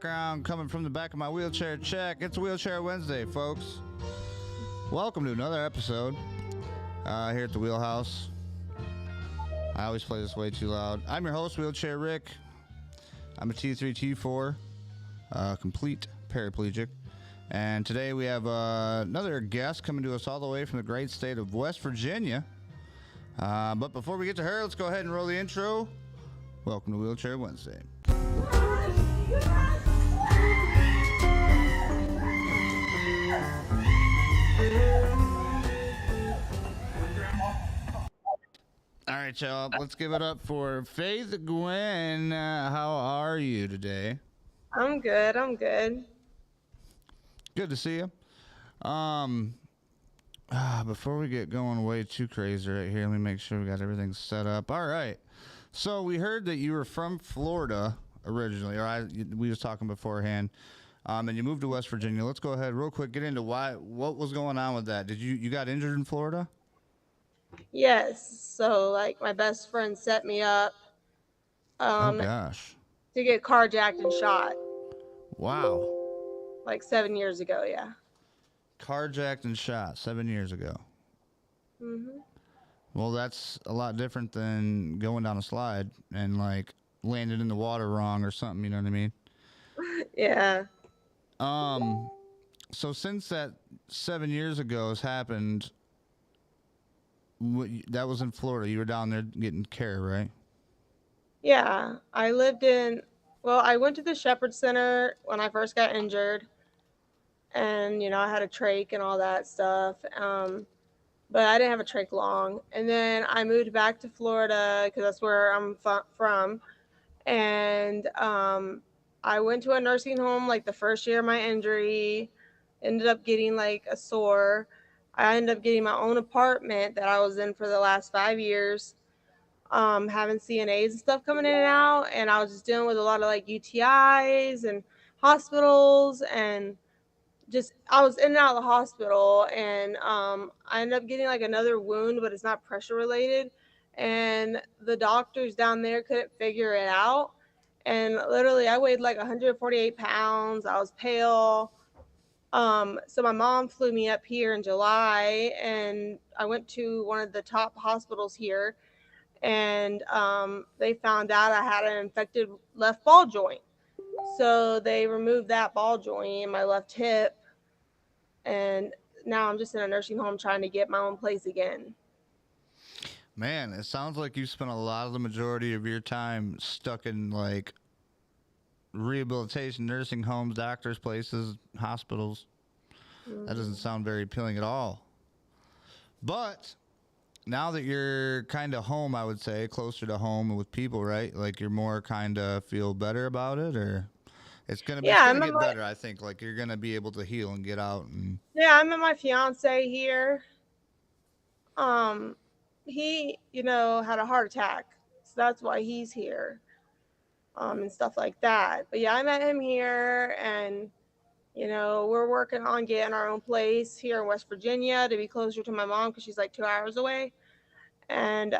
background coming from the back of my wheelchair check. It's Wheelchair Wednesday, folks. Welcome to another episode here at the Wheelhouse. I always play this way too loud. I'm your host, Wheelchair Rick. I'm a T3, T4, complete paraplegic. And today we have another guest coming to us all the way from the great state of West Virginia. But before we get to her, let's go ahead and roll the intro. Welcome to Wheelchair Wednesday. All right, y'all. Let's give it up for Faith Guynn. How are you today? I'm good. Good to see you. Before we get going way too crazy right here, let me make sure we got everything set up. All right. So we heard that you were from Florida originally, or we was talking beforehand, and you moved to West Virginia. Let's go ahead real quick, get into what was going on with that. Did you got injured in Florida? Yes. So, my best friend set me up Oh, gosh. to get carjacked and shot. Wow. 7 years ago, yeah. Carjacked and shot 7 years ago. Mm-hmm. Well, that's a lot different than going down a slide and, landed in the water wrong or something, you know what I mean? Yeah. So since that 7 years ago has happened, that was in Florida. You were down there getting care, right? Yeah. I went to the Shepherd Center when I first got injured. And, I had a trach and all that stuff. But I didn't have a trach long. And then I moved back to Florida because that's where I'm from. And I went to a nursing home the first year of my injury. Ended up getting a sore. I ended up getting my own apartment that I was in for the last 5 years. Having CNAs and stuff coming in and out. And I was just dealing with a lot of UTIs and hospitals and I was in and out of the hospital, and I ended up getting another wound, but it's not pressure related. And the doctors down there couldn't figure it out. And literally I weighed 148 pounds. I was pale. So my mom flew me up here in July, and I went to one of the top hospitals here, and they found out I had an infected left ball joint. So they removed that ball joint in my left hip. And now I'm just in a nursing home trying to get my own place again. Man, it sounds like you spent a lot of the majority of your time stuck in rehabilitation, nursing homes, doctors' places, hospitals. Mm-hmm. That doesn't sound very appealing at all. But now that you're kind of home, I would say, closer to home with people, right? You're more kind of feel better about it, or... It's gonna get better, I think. You're gonna be able to heal and get out. Yeah, I met my fiance here. He, had a heart attack, so that's why he's here. And stuff like that. But yeah, I met him here, and we're working on getting our own place here in West Virginia to be closer to my mom because she's 2 hours away, and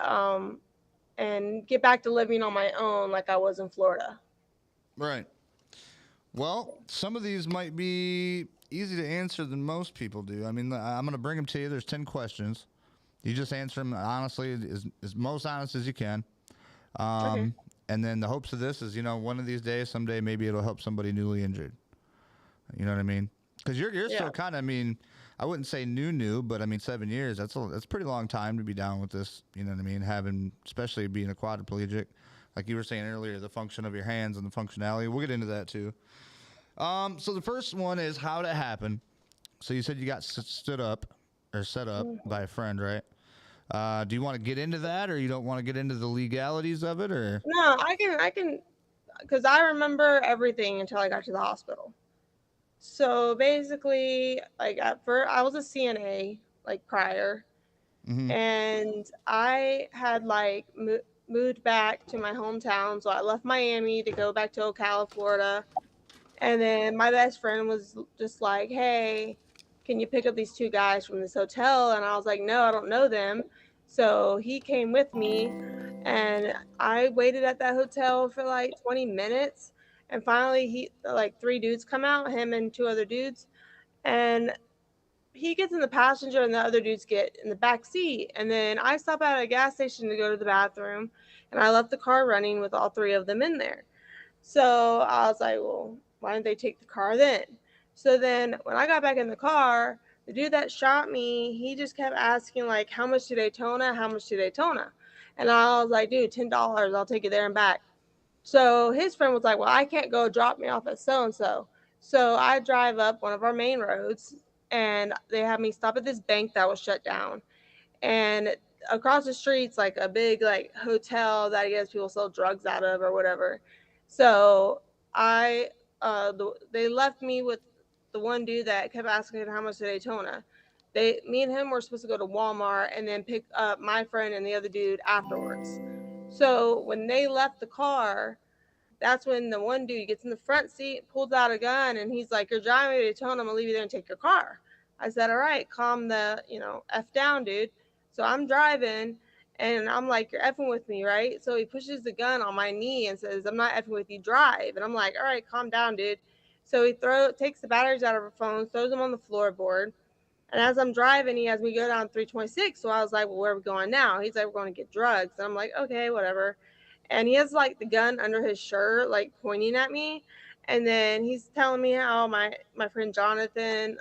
get back to living on my own like I was in Florida. Right. Well, some of these might be easy to answer than most people do. I mean, I'm going to bring them to you. There's 10 questions. You just answer them honestly, as most honest as you can. Okay. And then the hopes of this is, one of these days, someday, maybe it'll help somebody newly injured. You know what I mean? Because you're still kind of, I wouldn't say new, but 7 years, that's a pretty long time to be down with this. You know what I mean? Especially being a quadriplegic. Like you were saying earlier, the function of your hands and the functionality. We'll get into that too. So the first one is how it happened. So you said you got stood up or set up by a friend, right? Do you want to get into that, or you don't want to get into the legalities of it, or? No, I can, because I remember everything until I got to the hospital. So basically, at first, I was a CNA prior, and I had moved back to my hometown. So I left Miami to go back to Ocala, Florida. And then my best friend was just hey, can you pick up these 2 guys from this hotel? And I was like, no, I don't know them. So he came with me, and I waited at that hotel for 20 minutes. And finally, like 3 dudes come out, him and 2 other dudes, and he gets in the passenger, and the other dudes get in the back seat. And then I stop at a gas station to go to the bathroom, and I left the car running with all 3 of them in there. So I was like, well, why didn't they take the car then? So then when I got back in the car, the dude that shot me, he just kept asking, like, how much to Daytona? How much to Daytona? And I was like, dude, $10. I'll take it there and back. So his friend was like, well, I can't go, drop me off at so and so. So I drive up one of our main roads, and they have me stop at this bank that was shut down. And across the street's like a big like hotel that I guess people sell drugs out of or whatever. So I they left me with the one dude that kept asking how much to Daytona. Me and him were supposed to go to Walmart and then pick up my friend and the other dude afterwards. So when they left the car, that's when the one dude gets in the front seat, pulls out a gun, and he's like, "You're driving me to Daytona. I'm gonna leave you there and take your car." I said, "All right, calm the f down, dude." So I'm driving, and I'm like, "You're effing with me, right?" So he pushes the gun on my knee and says, "I'm not effing with you. Drive." And I'm like, "All right, calm down, dude." So he takes the batteries out of her phone, throws them on the floorboard. And as I'm driving, he has me go down 326. So I was like, well, where are we going now? He's like, we're going to get drugs. And I'm like, okay, whatever. And he has like the gun under his shirt, like pointing at me. And then he's telling me how my friend Jonathan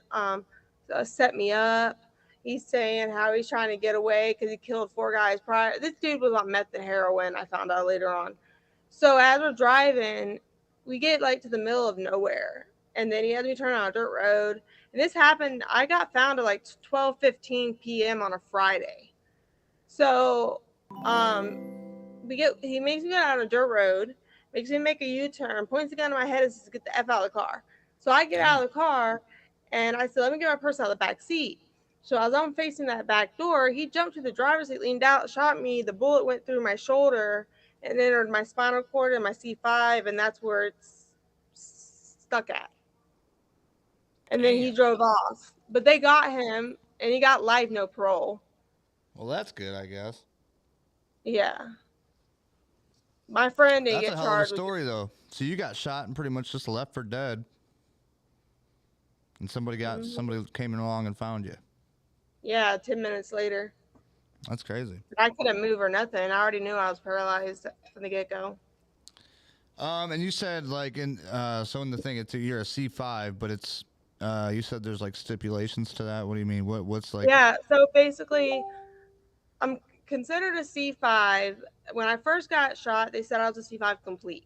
set me up. He's saying how he's trying to get away because he killed 4 guys prior. This dude was on meth and heroin, I found out later on. So as we're driving, we get like to the middle of nowhere. And then he has me turn on a dirt road. And this happened, I got found at like 12:15 p.m. on a Friday. So um he makes me get on a dirt road, makes me make a U-turn, points the gun to my head and says, "Get the F out of the car." So I get out of the car and I said, "Let me get my purse out of the back seat." So as I'm facing that back door, he jumped to the driver's seat, leaned out, shot me. The bullet went through my shoulder and entered my spinal cord and my C5, and that's where it's stuck at. And then he Damn. drove off. But they got him, and he got life, no parole. Well, that's good, I guess. Yeah. My friend didn't That's a get hell of a charged with. story, though. So you got shot and pretty much just left for dead, and somebody came along and found you. Yeah, 10 minutes later. That's crazy. I couldn't move or nothing. I already knew I was paralyzed from the get go. And you said like so in the thing you're a C5, but it's you said there's like stipulations to that. What do you mean? What's like? Yeah, so basically, I'm considered a C5. When I first got shot, they said I was a C5 complete.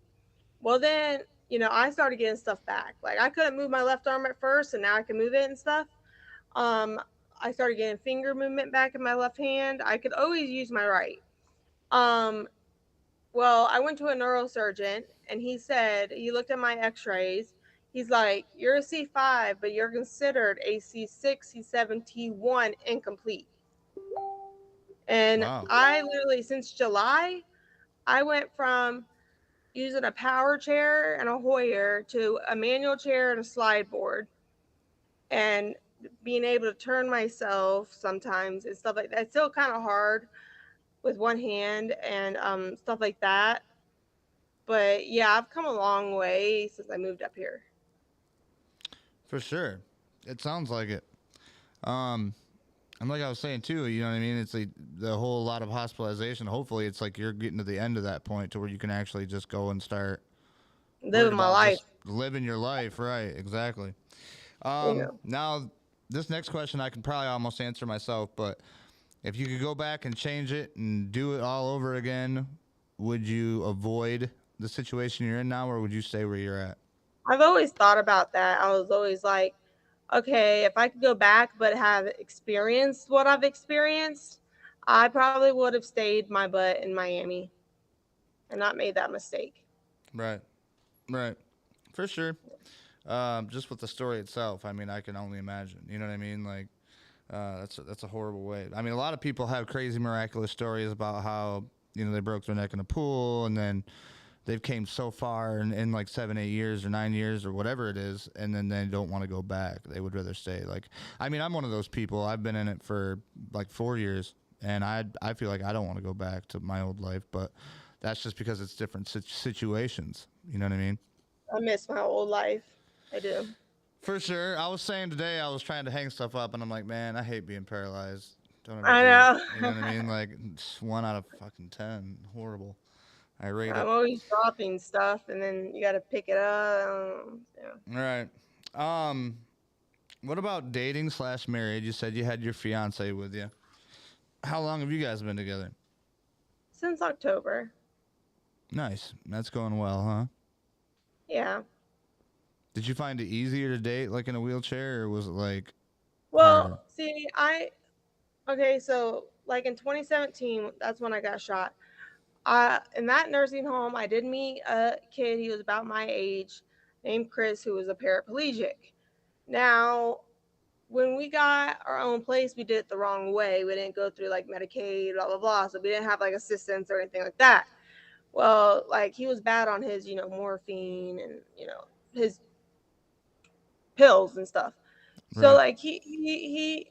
Well, then, I started getting stuff back. Like, I couldn't move my left arm at first, and now I can move it and stuff. Um, I started getting finger movement back in my left hand. I could always use my right. Um, Well, I went to a neurosurgeon and he looked at my x-rays. He's like, "You're a C5, but you're considered a C6, C7, T1 incomplete." And Wow. I literally, since July, I went from using a power chair and a Hoyer to a manual chair and a slide board, and being able to turn myself sometimes and stuff like that. It's still kind of hard with one hand and stuff like that. But yeah, I've come a long way since I moved up here. For sure. It sounds like it. Um, and like I was saying too, you know what I mean? It's like the whole lot of hospitalization. Hopefully, it's like you're getting to the end of that point to where you can actually just go and start worrying Living my about life. just living your life. Right. Exactly. Yeah. Now, this next question I can probably almost answer myself, but if you could go back and change it and do it all over again, would you avoid the situation you're in now, or would you stay where you're at? I've always thought about that. I was always like, okay, if I could go back but have experienced what I've experienced, I probably would have stayed my butt in Miami and not made that mistake. Right. Right. For sure. Just with the story itself, I mean, I can only imagine. You know what I mean? Like, that's a horrible way. I mean, a lot of people have crazy, miraculous stories about how they broke their neck in a pool, and then they've came so far in like 7, 8 years or 9 years or whatever it is, and then they don't want to go back. They would rather stay. Like, I mean, I'm one of those people. I've been in it for like 4 years, and I feel like I don't want to go back to my old life, but that's just because it's different situations. You know what I mean? I miss my old life. I do. For sure. I was saying today I was trying to hang stuff up, and I'm like, man, I hate being paralyzed. Don't ever I do it. You know know. what I mean? Like, it's 1 out of fucking 10. Horrible. I rate I'm it. always dropping stuff, and then you got to pick it up. Yeah. All right. Um, what about dating slash marriage? You said you had your fiance with you. How long have you guys been together? Since October. Nice. That's going well, huh? Yeah. Did you find it easier to date like in a wheelchair, or was it like harder? Well, see, okay, so like in 2017, that's when I got shot. In that nursing home, I did meet a kid. He was about my age, named Chris, who was a paraplegic. Now, when we got our own place, we did it the wrong way. We didn't go through like Medicaid, blah blah blah. So we didn't have like assistance or anything like that. Well, like he was bad on his, morphine and his pills and stuff. So Right. like he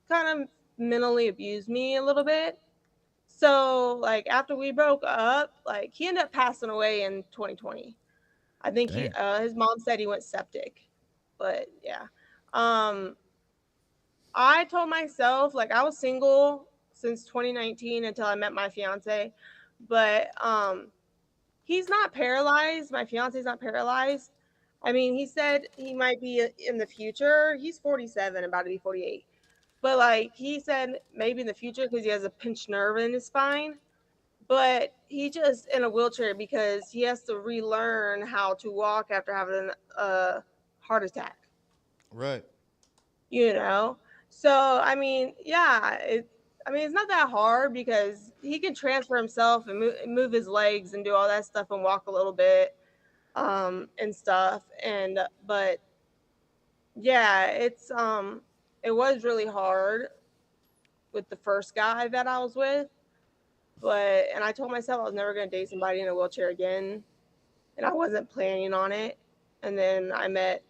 kind of mentally abused me a little bit. So like after we broke up, like he ended up passing away in 2020. I think Damn. his mom said he went septic, but yeah. Um, I told myself like I was single since 2019 until I met my fiance, but he's not paralyzed. My fiance's not paralyzed. I mean, he said he might be in the future. He's 47, about to be 48. But like he said, maybe in the future because he has a pinched nerve in his spine. But he just in a wheelchair because he has to relearn how to walk after having a heart attack. Right. You know, so I mean, yeah, it's not that hard because he can transfer himself and move his legs and do all that stuff and walk a little bit, and stuff. And but yeah, it was really hard with the first guy that I was with. And I told myself I was never going to date somebody in a wheelchair again, and I wasn't planning on it. And then I met,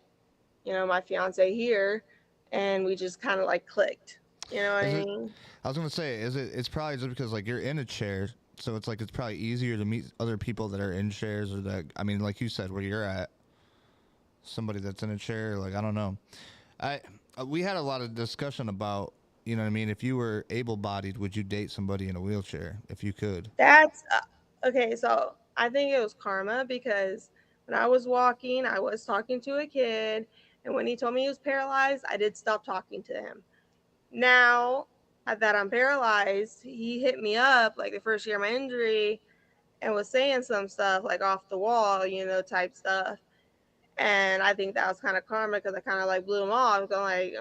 my fiance here, and we just kind of like clicked. You know what Is I it? mean? I was gonna say, is it? It's probably just because like you're in a chair, so it's like it's probably easier to meet other people that are in chairs, or that I mean, like you said, where you're at, somebody that's in a chair. Like I don't know. I we had a lot of discussion about, you know what I mean. If you were able-bodied, would you date somebody in a wheelchair if you could? That's okay. So I think it was karma because when I was walking, I was talking to a kid, and when he told me he was paralyzed, I did stop talking to him. Now that I'm paralyzed, he hit me up like the first year of my injury and was saying some stuff like off the wall, type stuff. And I think that was kind of karma because I kind of like blew him off. I'm like,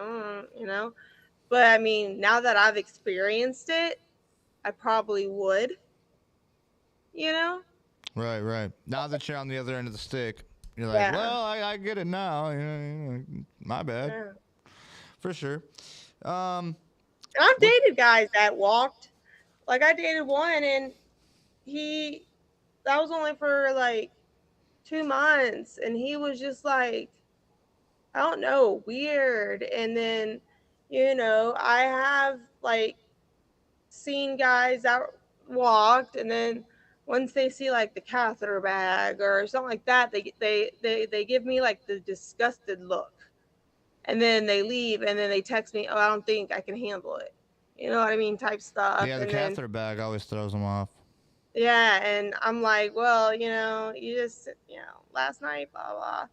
But I mean, now that I've experienced it, I probably would, you know? Right, right. Now that you're on the other end of the stick, you're like, Yeah. well, I get it now. My bad, Yeah. for sure. Um, And I've what? dated guys that walked. Like I dated one and he that was only for like 2 months and he was just like, I don't know, weird. And then, I have like seen guys that walked and then once they see like the catheter bag or something like that, they give me like the disgusted look. And then they leave and then they text me, "Oh, I don't think I can handle it." You know what I mean, type stuff. Yeah, the And then catheter bag always throws them off. yeah, and I'm like, "Well, you just, last night blah blah.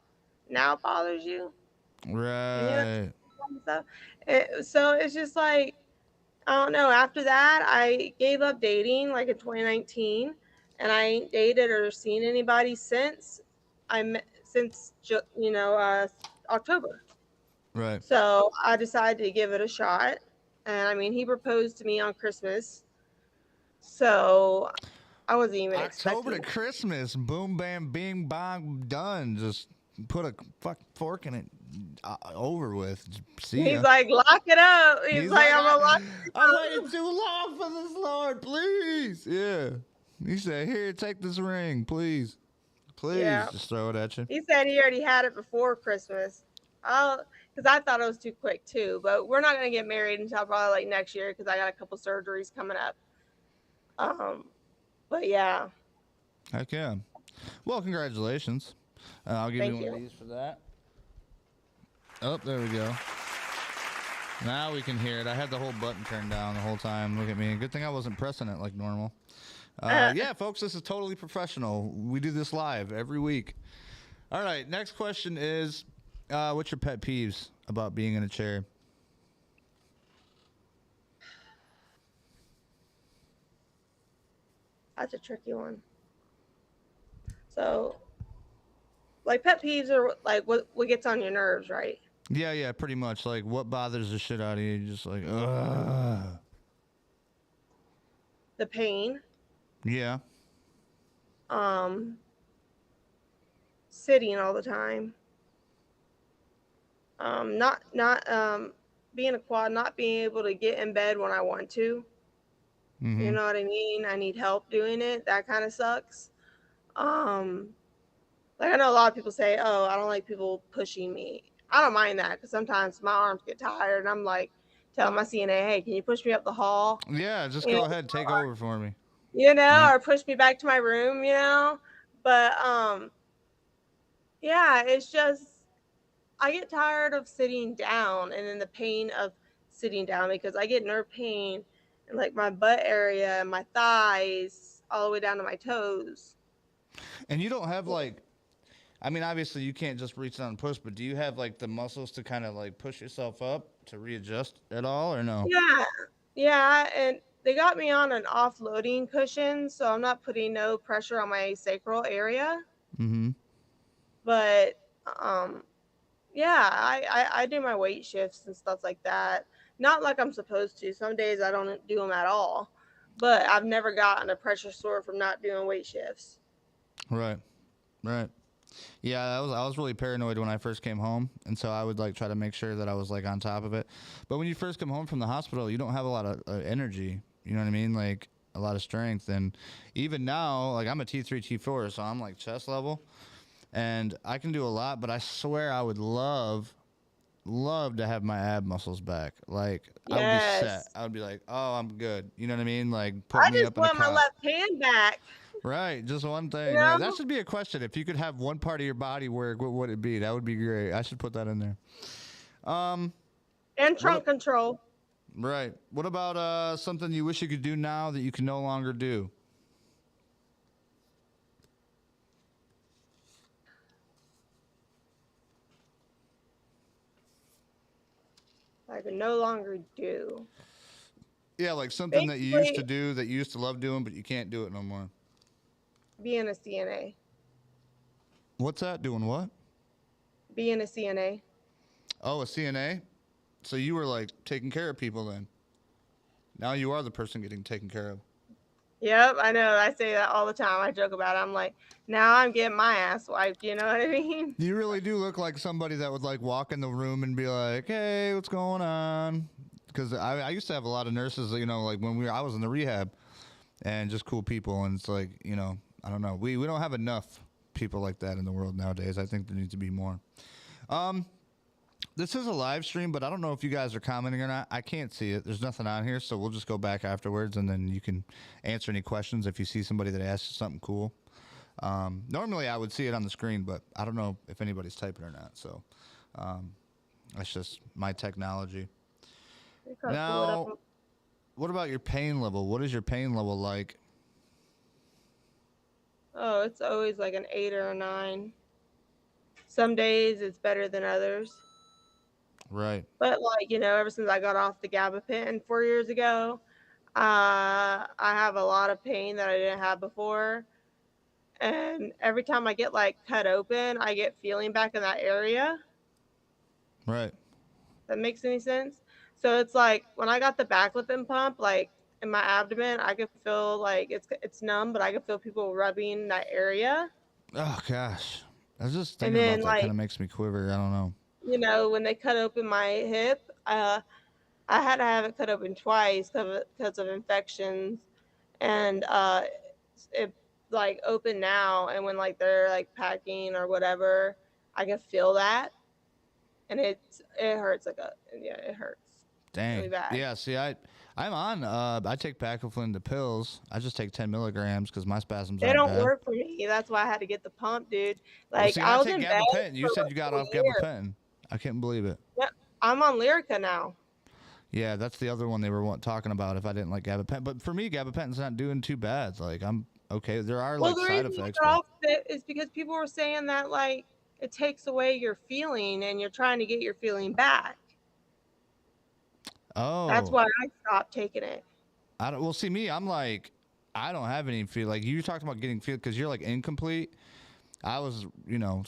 Now it bothers you." And Right. stuff. So it's just like I don't know. After that, I gave up dating like in 2019, and I ain't dated or seen anybody since October. Right. So I decided to give it a shot, and I mean, he proposed to me on Christmas, so I wasn't even October expecting to it. Christmas. Boom, bam, bing, bong, done. Just put a fuck fork in it. Over with. See He's ya. like, lock it up. He's He's like, like, I'm gonna lock I it waited up. too long for this, Lord. Please. Yeah. He said, here, take this ring, please. Please. Yeah. Just throw it at you. He said he already had it before Christmas. Because I thought it was too quick too. But we're not gonna get married until probably like next year because I got a couple surgeries coming up. But yeah, Heck yeah. Well, congratulations. I'll give you Thank one of you. these for that. Oh, there we go. Now we can hear it. I had the whole button turned down the whole time. Look at me. Good thing I wasn't pressing it like normal. Uh, Yeah, folks, this is totally professional. We do this live every week. All right, next question is, what's your pet peeves about being in a chair? that's a tricky one. So, like pet peeves are like what gets on your nerves, right? Yeah, pretty much. Like, what bothers the shit out of you? Just like, ugh. The pain, Yeah. um, sitting all the time, not being a quad, not being able to get in bed when I want to. You Mm-hmm. know what I mean? I need help doing it. That kind of sucks. Um, like I know a lot of people say, "Oh, I don't like people pushing me." I don't mind that because sometimes my arms get tired, and I'm like, telling my CNA, "Hey, can you push me up the hall?" Yeah, just You go ahead, take over for me. or Yep. push me back to my room. But yeah, it's just I get tired of sitting down and then the pain of sitting down because I get nerve pain in like my butt area and my thighs all the way down to my toes. And you don't have like, I mean, obviously you can't just reach down and push, but do you have like the muscles to kind of like push yourself up to readjust at all, or no? Yeah, yeah, and they got me on an offloading cushion, so I'm not putting no pressure on my sacral area. Mm-hmm. But um, yeah, I do my weight shifts and stuff like that. Not like I'm supposed to. Some days I don't do them at all. But I've never gotten a pressure sore from not doing weight shifts. Right. Right. Yeah, I was really paranoid when I first came home, and so I would like try to make sure that I was like on top of it. But when you first come home from the hospital, you don't have a lot of energy. You know what I mean? Like a lot of strength. And even now, like I'm a T3, T4, so I'm like chest level, and I can do a lot. But I swear I would love to have my ab muscles back. Like I would be set. Yes. I would be like, oh, I'm good. You know what I mean? Like put I me just up in a want my cot. left hand back, Right, just one you thing. Right, that know? should be a question. If you could have one part of your body work, what would it be? That would be great. I should put that in there. Um, And what? trunk control. Right. What about something you wish you could do now that you can no longer do? I can no longer do. Yeah, like something that you used to Basically, do that you used to love doing, but you can't do it no more. being a CNA. What's that? Doing what? Being a CNA. Oh, a CNA. So you were like taking care of people then. Now you are the person getting taken care of. Yep, I know. I say that all the time. I joke about it. I'm like, now I'm getting my ass wiped. You know what I mean? You really do look like somebody that would like walk in the room and be like, "Hey, what's going on?" Because I used to have a lot of nurses, you know, like when I was in the rehab, and just cool people, and it's like, you know, I don't know, we don't have enough people like that in the world nowadays. I think there needs to be more. Um, this is a live stream, but I don't know if you guys are commenting or not. I can't see it. There's nothing on here, so we'll just go back afterwards, and then you can answer any questions if you see somebody that asks you something cool. Normally, I would see it on the screen, but I don't know if anybody's typing or not. So that's just my technology. You gotta pull it up. Now, what about your pain level? What is your pain level like? Oh, it's always like an 8 or a 9. Some days it's better than others. Right. But like, ever since I got off the gabapentin 4 years ago, I have a lot of pain that I didn't have before. And every time I get like cut open, I get feeling back in that area. Right. That makes any sense? So it's like when I got the baclofen pump, like in my abdomen, I could feel like it's numb, but I could feel people rubbing that area. Oh gosh. I was just And thinking about then that. Kind like, of makes me quiver. I don't know. when they cut open my hip, I had to have it cut open twice because of infections, and it like open now, and when like they're like packing or whatever, I can feel that, and it hurts like a yeah, it hurts. really Dang. bad. Yeah. See, I'm on. I take baclofen, the pills. I just take 10 milligrams because my spasms They aren't don't bad. work for me. That's why I had to get the pump, dude. Well, Like see, and I I was take in bed gabapentin. You for said like you got 4 off years. gabapentin. I can't believe it. Yep. I'm on Lyrica now. Yeah, that's the other one they were talking about. If I didn't like gabapentin, but for me, gabapentin's not doing too bad. Like I'm okay. There are Well, like the side reason I effects, got but off it is because people were saying that like it takes away your feeling and you're trying to get your feeling back. That's oh, why I stopped taking it. I don't. Well, see me, I'm like, I don't have any feel. Like you talked about getting feel because you're like incomplete. I was,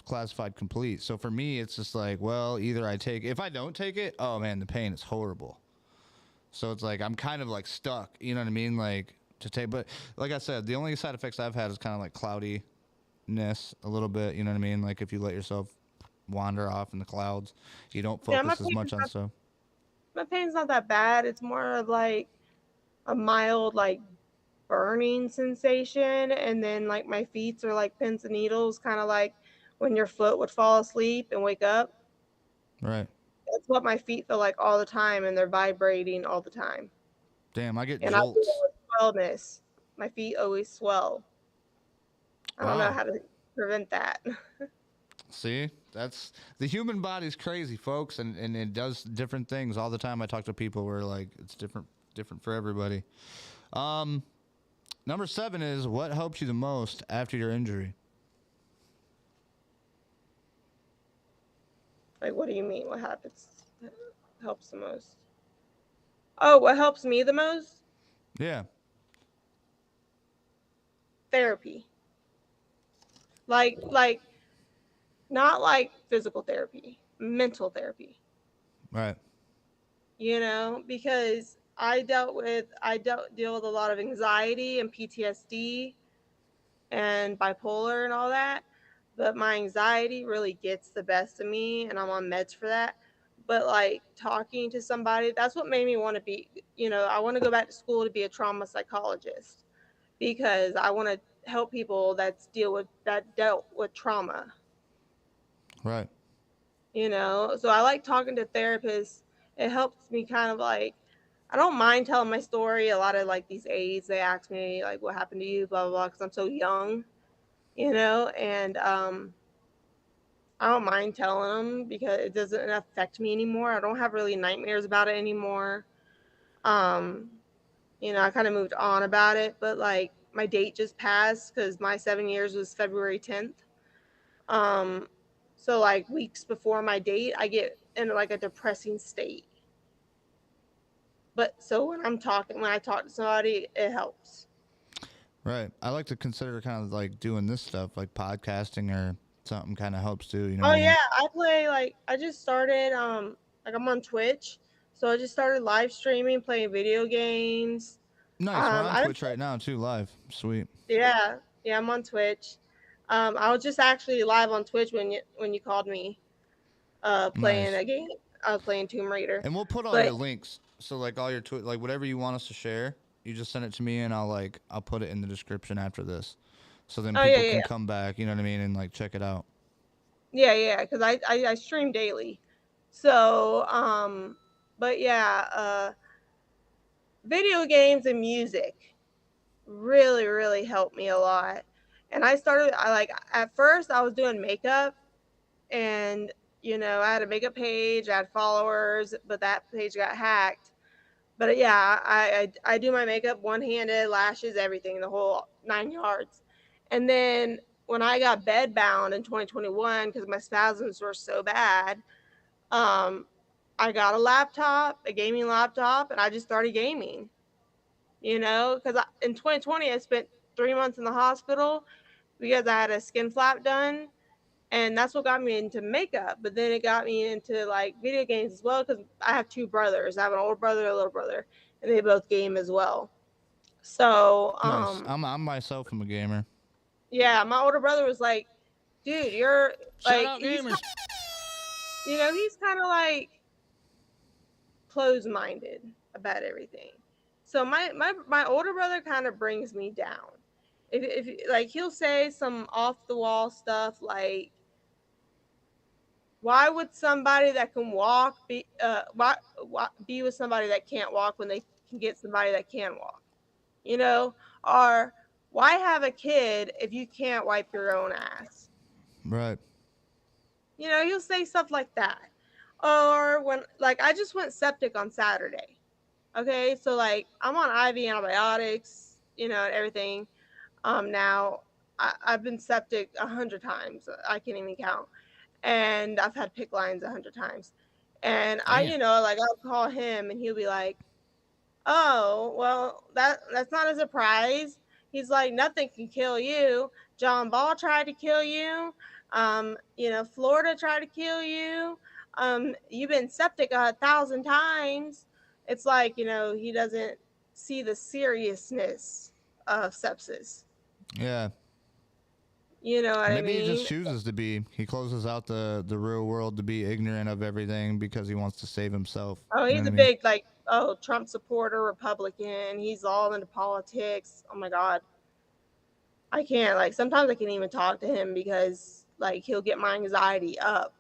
classified complete. So for me, it's just like, well, either I take. If I don't take it, oh man, the pain is horrible. So it's like I'm kind of like stuck. You know what I mean? Like to take, but like I said, the only side effects I've had is kind of like cloudiness a little bit. You know what I mean? Like if you let yourself wander off in the clouds, you don't Yeah, focus as much on stuff. my pain's not that bad. It's more of like a mild like burning sensation, and then like my feet are like pins and needles, kind of like when your foot would fall asleep and wake up. Right. That's what my feet feel like all the time, and they're vibrating all the time. Damn, I get And I deal jolts. with swellness. My feet always swell. I don't know Wow. how to prevent that. See, that's the human body's crazy, folks, and it does different things all the time. I talk to people where like it's different for everybody. Um, Number 7 is what helps you the most after your injury. Like, what do you mean? What happens? Helps the most? Oh, what helps me the most? Yeah. Therapy. Like not like physical therapy, mental therapy. Right. Because I deal with a lot of anxiety and PTSD and bipolar and all that, but my anxiety really gets the best of me and I'm on meds for that. But like talking to somebody, that's what made me want to be, I want to go back to school to be a trauma psychologist because I want to help people that dealt with trauma. Right. So I like talking to therapists. It helps me kind of like, I don't mind telling my story. A lot of like these aides, they ask me like, what happened to you, blah, blah, blah, because I'm so young, and I don't mind telling them because it doesn't affect me anymore. I don't have really nightmares about it anymore. Um, I kind of moved on about it, but like my date just passed because my 7 years was February 10th. Um, so like weeks before my date, I get in like a depressing state. But so when I talk to somebody, it helps. Right. I like to consider kind of like doing this stuff, like podcasting or something, kind of helps too. You know what Oh I mean? yeah, I play like I just started like I'm on Twitch, so I just started live streaming, playing video games. Nice. We're on I don't Twitch right now too, live. Sweet. yeah, I'm on Twitch. I was just actually live on Twitch when you called me, playing Nice. a game. I was playing Tomb Raider, And we'll put all but your links. So like all your like whatever you want us to share, you just send it to me and I'll put it in the description after this. So then oh yeah, people yeah, can come back, you know what I mean, and like check it out. yeah, yeah, because I stream daily, so but yeah, video games and music really really helped me a lot. And I like at first I was doing makeup, and I had a makeup page, I had followers, but that page got hacked. But yeah, I do my makeup one-handed, lashes, everything, the whole 9 yards. And then when I got bed bound in 2021 because my spasms were so bad, um I got a laptop, a gaming laptop, and I just started gaming. Because in 2020 I spent 3 months in the hospital because I had a skin flap done, and that's what got me into makeup. But then it got me into like video games as well because I have two brothers. I have an older brother, a little brother, and they both game as well. So Nice. I'm myself. I'm a gamer. yeah, my older brother was like, "Dude, you're Shout like out gamers. he's kind of like closed minded about everything." So my older brother kind of brings me down. If like he'll say some off the wall stuff like why would somebody that can walk why be with somebody that can't walk when they can get somebody that can walk? You know, or why have a kid if you can't wipe your own ass? Right. You know, he'll say stuff like that. Or when, like, I just went septic on Saturday. Okay, so like I'm on IV antibiotics, you know, and everything. Now I've been septic 100 times. I can't even count, and I've had pick lines 100 times. And I, Damn. you know, like I'll call him, and he'll be like, "Oh, well, that's not a surprise." He's like, "Nothing can kill you. John Ball tried to kill you. You know, Florida tried to kill you. You've been septic 1,000 times." It's like, you know, he doesn't see the seriousness of sepsis. Yeah. You know what I Maybe he just mean? chooses to be. He closes out the real world to be ignorant of everything because he wants to save himself. Oh, You know he's what a I mean? big, like, oh, Trump supporter, Republican. He's all into politics. Oh my God. I can't, like, sometimes I can't even talk to him because like he'll get my anxiety up.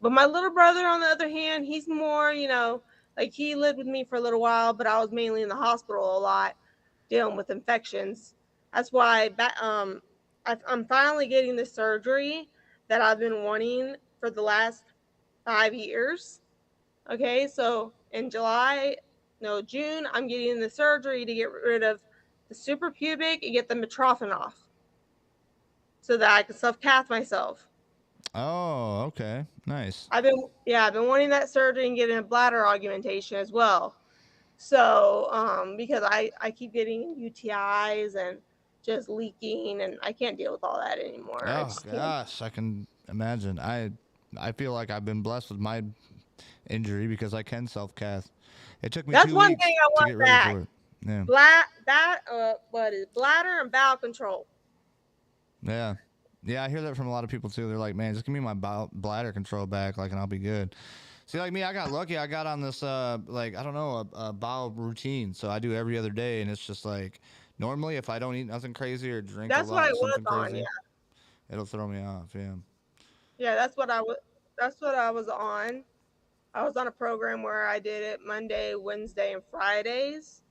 But my little brother, on the other hand, he's more, you know, like he lived with me for a little while, but I was mainly in the hospital a lot dealing with infections. That's why I'm finally getting the surgery that I've been wanting for the last 5 years. Okay, so in July, no, June, I'm getting the surgery to get rid of the suprapubic and get the metrophin off so that I can self cath myself. Oh, okay. Nice. I've been wanting that surgery and getting a bladder augmentation as well. So, because I keep getting UTIs and just leaking, and I can't deal with all that anymore. I Oh just can't. gosh, I can imagine. I feel like I've been blessed with my injury because I can self cast. It took me That's two one thing weeks I to want get ready back. for it. Yeah. What is bladder and bowel control? Yeah. Yeah, I hear that from a lot of people too. They're like, "Man, just give me my bladder control back, like, and I'll be good." See, like me, I got lucky. I got on this, like, I don't know, a bowel routine. So I do every other day, and it's just like normally if I don't eat nothing crazy or drink a That's what I lot was something on. Yeah, crazy, it'll throw me off. Yeah. yeah. That's what I was on. I was on a program where I did it Monday, Wednesday, and Fridays.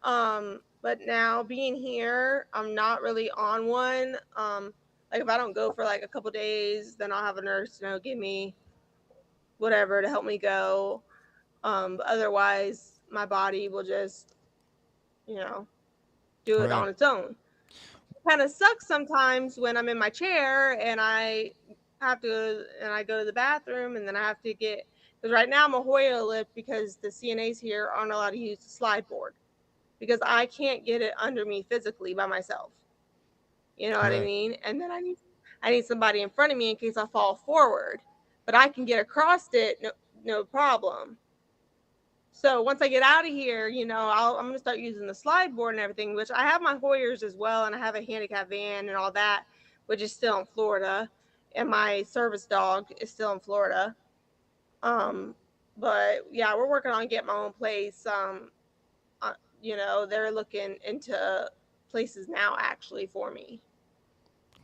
But now being here, I'm not really on one. Like if I don't go for like a couple days, then I'll have a nurse, you know, give me whatever to help me go. But otherwise, my body will just, you know, do it Right. on its own. Kind of sucks sometimes when I'm in my chair and I go to the bathroom and then I have to get, because right now I'm a Hoyer lift because the CNAs here aren't allowed to use the slide board because I can't get it under me physically by myself. You know what I Right. mean? And then I need somebody in front of me in case I fall forward, but I can get across it, no problem. So once I get out of here, you know, I'm gonna start using the slide board and everything, which I have my Hoyers as well, and I have a handicap van and all that, which is still in Florida, and my service dog is still in Florida. Um, but yeah, we're working on getting my own place. You know, they're looking into places now actually for me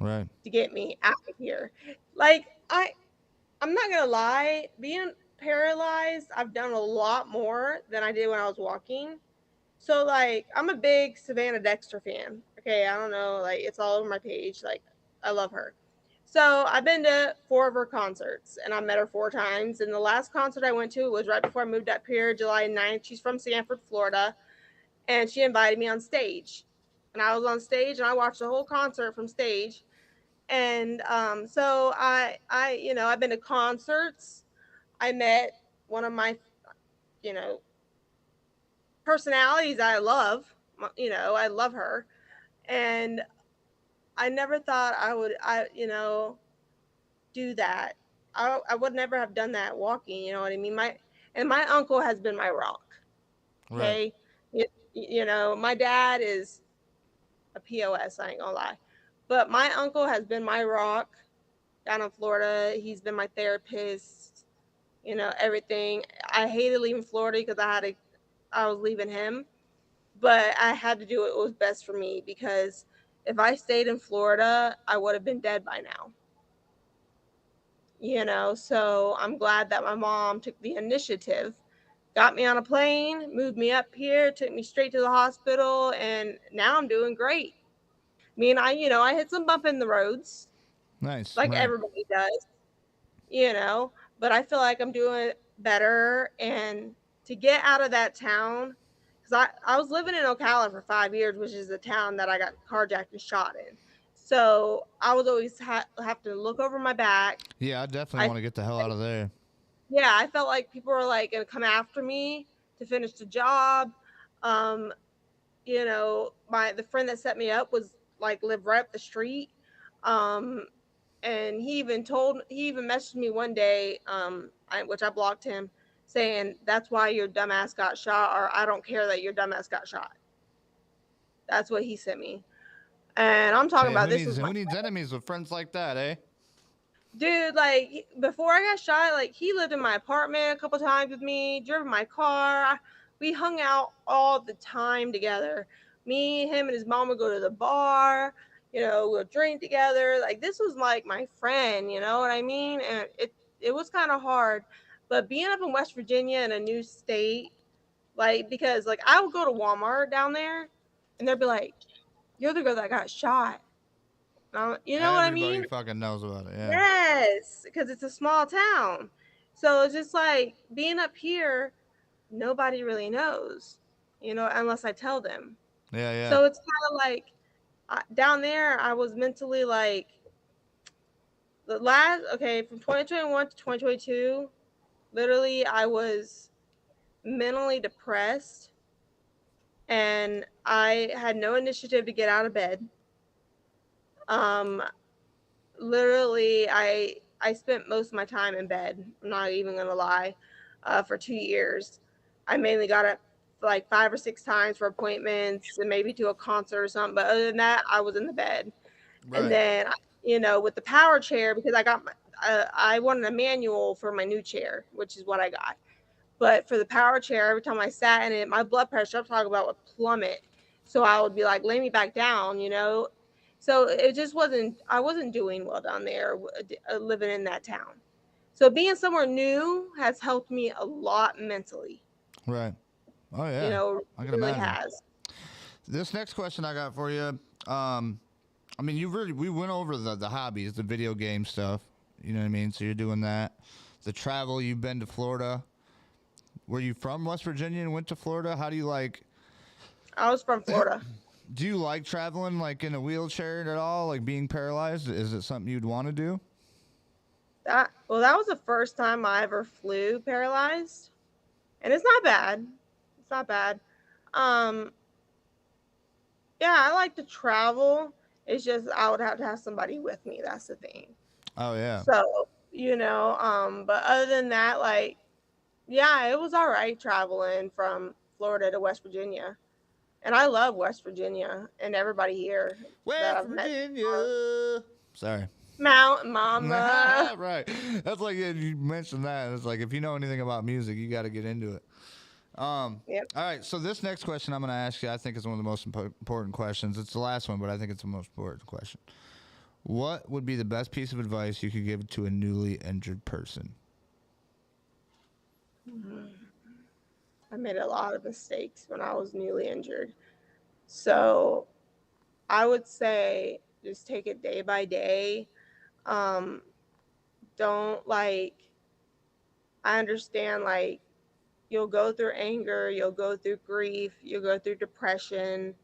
Right. to get me out of here. Like I'm not gonna lie, being paralyzed, I've done a lot more than I did when I was walking. So like I'm a big Savannah Dexter fan. Okay, I don't know, like it's all over my page. Like I love her. So I've been to 4 of her concerts and I met her 4 times. And the last concert I went to was right before I moved up here, July 9th. She's from Sanford, Florida, and she invited me on stage. And I was on stage and I watched the whole concert from stage. And so you know, I've been to concerts. I met one of my, you know, personalities I love. You know, I love her, and I never thought you know, do that. I would never have done that walking. You know what I mean? My uncle has been my rock. Right. Okay, you know, my dad is a POS. I ain't gonna lie, but my uncle has been my rock down in Florida. He's been my therapist. You know, everything. I hated leaving Florida because I was leaving him, but I had to do what was best for me because if I stayed in Florida, I would have been dead by now. So I'm glad that my mom took the initiative, got me on a plane, moved me up here, took me straight to the hospital, and now I'm doing great. I mean, I hit some bump in the roads Nice. like Right. everybody does, you know, but I feel like I'm doing better. And to get out of that town, because I was living in Ocala for 5 years, which is the town that I got carjacked and shot in. So I was always have to look over my back. Yeah, I definitely I want to get the hell out of there. Yeah, I felt like people were like gonna come after me to finish the job. Um, the friend that set me up was like lived right up the street. Um, and he even messaged me one day, which I blocked him, saying that's why your dumbass got shot, or I don't care that your dumbass got shot. That's what he sent me. And I'm talking Hey, about this was my who needs enemies with friends like that, eh? dude. Like before I got shot, like he lived in my apartment a couple times with me, drove my car. We hung out all the time together. Me, him, and his mom would go to the bar. We'll drink together. Like this was like my friend. You know what I mean? And it was kind of hard, but being up in West Virginia in a new state, like because like I would go to Walmart down there, and they'd be like, "You're the girl that got shot." You know what I Everybody mean? fucking knows about it. Yeah. Yes, because it's a small town. So it's just like being up here, nobody really knows, unless I tell them. Yeah, yeah. So it's kind of like down there, I was mentally like okay, from 2021 to 2022, literally, I was mentally depressed and I had no initiative to get out of bed. Um, Literally, I spent most of my time in bed. I'm not even gonna lie. For 2 years, I mainly got up like 5 or 6 times for appointments and maybe to a concert or something. But other than that, I was in the bed. And Right. then, with the power chair, because I wanted a manual for my new chair, which is what I got. But for the power chair, every time I sat in it, my blood pressure, I'm talking about, would plummet. So I would be like, lay me back down. So it just I wasn't doing well down there, living in that town. So being somewhere new has helped me a lot mentally. Right. Oh You yeah. know, I can it really imagine. has. This next question I got for you. I mean, we went over the hobbies, the video game stuff. You know what I mean? So you're doing that. The travel. You've been to Florida. Were you from West Virginia and went to Florida? How do you like? I was from Florida. Do you like traveling like in a wheelchair at all? Like being paralyzed? Is it something you'd want to do? That was the first time I ever flew paralyzed, and it's not bad. It's not bad. Um, yeah, I like to travel. It's just I would have to have somebody with me. That's the thing. Oh yeah. So, but other than that, like, yeah, it was all right traveling from Florida to West Virginia. And I love West Virginia and everybody here that West I've met. Virginia. Sorry. Mountain Mama. Right. That's like you mentioned that. It's like if you know anything about music, you got to get into it. Yep. All right. So this next question I'm going to ask you, I think is one of the most important questions. It's the last one, but I think it's the most important question. What would be the best piece of advice you could give to a newly injured person? I made a lot of mistakes when I was newly injured. So I would say just take it day by day. Um, don't I understand, you'll go through anger, you'll go through grief, you'll go through depression.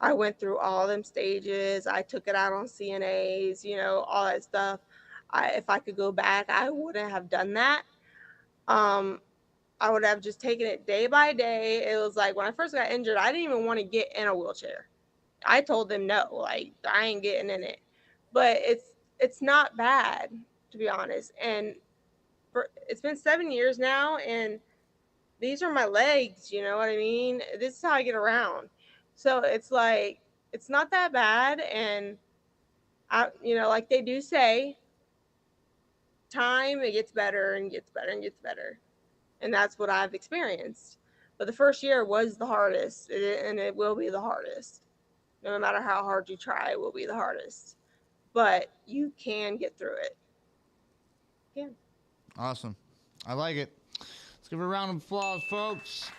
I went through all them stages. I took it out on CNAs, all that stuff. If I could go back, I wouldn't have done that. Um, I would have just taken it day by day. It was like when I first got injured, I didn't even want to get in a wheelchair. I told them no, like I ain't getting in it. But it's not bad, to be honest. And it's been 7 years now, and these are my legs, you know what I mean? This is how I get around. So it's like it's not that bad. And like they do say, time, it gets better and gets better and gets better. And that's what I've experienced. But the first year was the hardest, and it will be the hardest. No matter how hard you try, it will be the hardest. But you can get through it. Yeah. Awesome. I like it. Let's give her a round of applause, folks.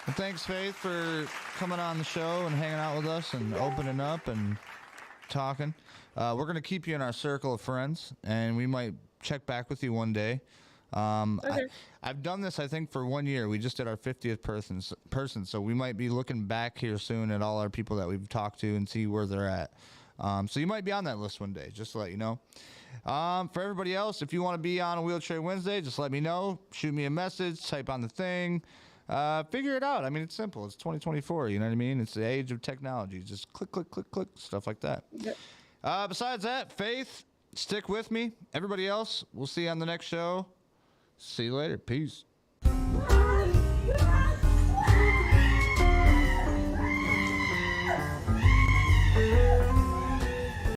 And thanks, Faith, for coming on the show and hanging out with us and opening up and talking. We're going to keep you in our circle of friends, and we might check back with you one day. Okay. I've done this, I think, for 1 year. We just did our 50th person, so we might be looking back here soon at all our people that we've talked to and see where they're at. So you might be on that list one day, just to let you know. For everybody else, if you want to be on a Wheelchair Wednesday, just let me know. Shoot me a message, type on the thing. Figure it out. I mean, it's simple. It's 2024, you know what I mean? It's the age of technology. Just click, click, click, click, stuff like that. Yep. Besides that, Faith, stick with me. Everybody else, we'll see you on the next show. See you later. Peace.